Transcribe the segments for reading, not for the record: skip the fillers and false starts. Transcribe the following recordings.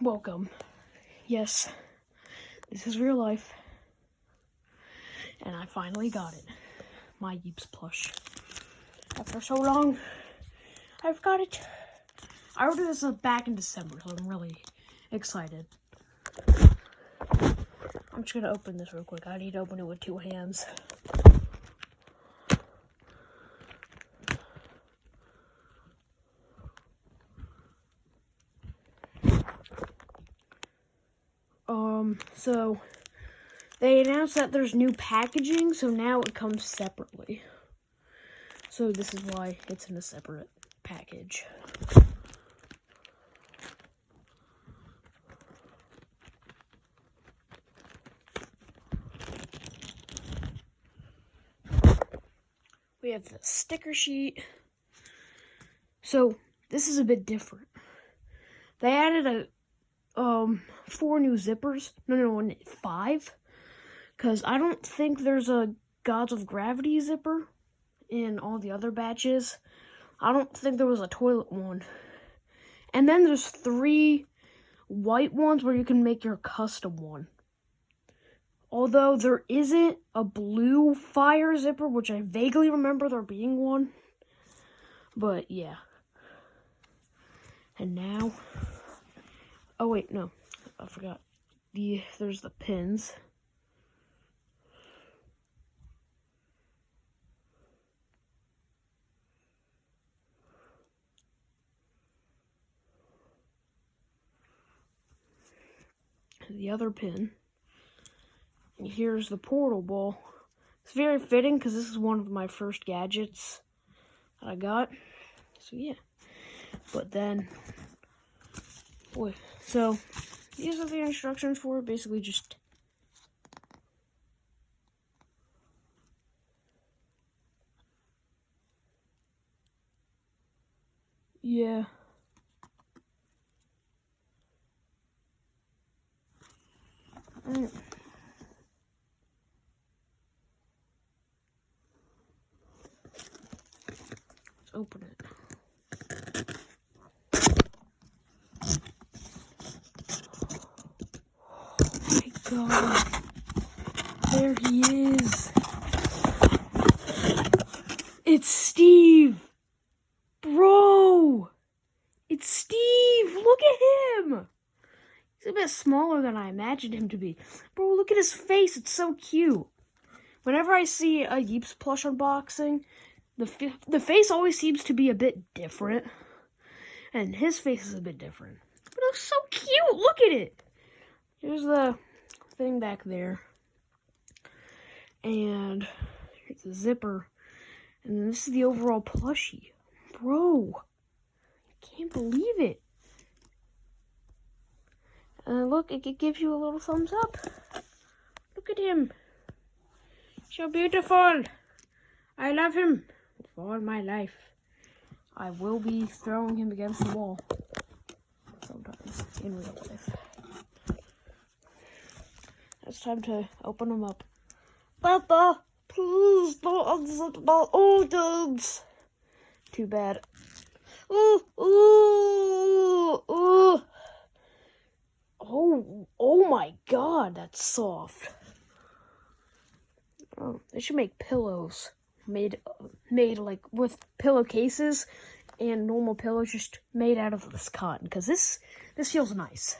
Welcome. Yes, this is real life. And I finally got it. My Yeeps plush. After so long, I've got it. I ordered this back in December, so I'm really excited. I'm just gonna open this real quick. I need to open it with two hands. So they announced that there's new packaging, so now it comes separately. So this is why it's in a separate package. We have the sticker sheet. So this is a bit different. They added 4 new zippers. No, 5. Because I don't think there's a Gods of Gravity zipper in all the other batches. I don't think there was a toilet one. And then there's 3 white ones where you can make your custom one. Although there isn't a blue fire zipper, which I vaguely remember there being one. But yeah. And now... Oh wait, no. I forgot. There's the pins. The other pin. And here's the portal ball. It's very fitting because this is one of my first gadgets that I got. So yeah. But then, so these are the instructions for it. Basically just yeah. Let's open it. Oh my god. There he is. It's Steve. Bro. It's Steve. Look at him. He's a bit smaller than I imagined him to be. Bro, look at his face. It's so cute. Whenever I see a Yeeps plush unboxing, the face always seems to be a bit different. And his face is a bit different. But it's so cute. Look at it. Here's the thing back there. And here's the zipper. And then this is the overall plushie. Bro. I can't believe it. Look, it gives you a little thumbs up. Look at him. So beautiful. I love him with all my life. I will be throwing him against the wall sometimes in real life. It's time to open him up. Papa, please don't unzip my organs. Too bad. Ooh. Oh my god, that's soft. Oh, they should make pillows made like with pillowcases and normal pillows just made out of this cotton, because this feels nice.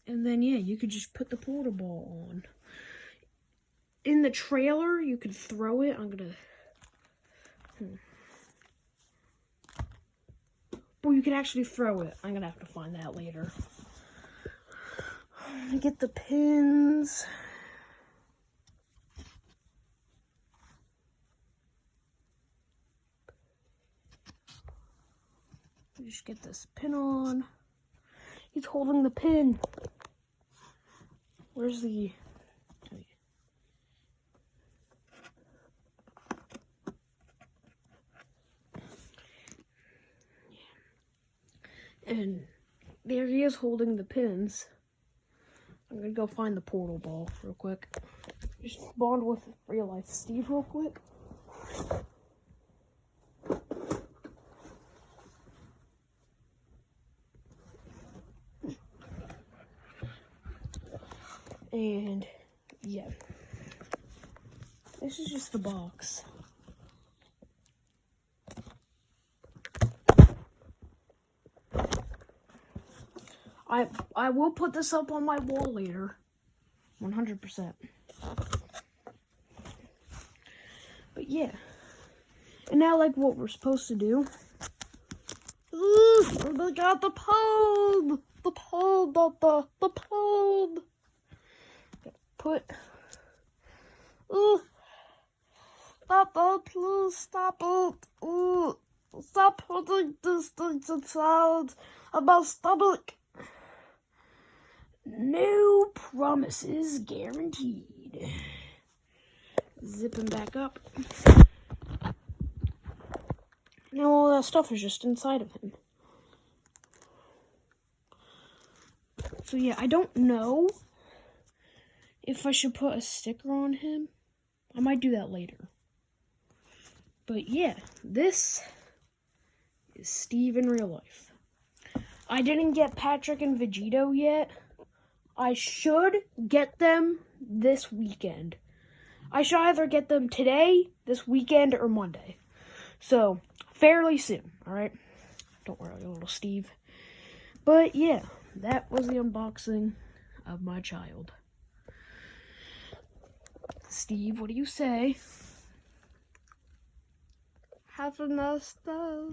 And then, yeah, you could just put the porta ball on. In the trailer, you could throw it. I'm gonna... Well, you can actually throw it. I'm gonna have to find that later. I'm gonna get the pins. Just get this pin on. He's holding the pin. Where's the... And there he is holding the pins. I'm gonna go find the portal ball real quick. Just bond with real life Steve real quick. And yeah, this is just the box. I will put this up on my wall later, 100%. But yeah, and now like what we're supposed to do. Ooh, we got the pub, the pub. Put. Ooh, stop it, please stop it. Ooh, stop putting these things inside of my stomach. No promises guaranteed. Zip him back up. Now all that stuff is just inside of him. So yeah, I don't know if I should put a sticker on him. I might do that later. But yeah, this is Steve in real life. I didn't get Patrick and Vegito yet. I should get them this weekend. I should either get them today, this weekend, or Monday. So, fairly soon, alright? Don't worry, little Steve. But yeah, that was the unboxing of my child. Steve, what do you say? Have a nice day.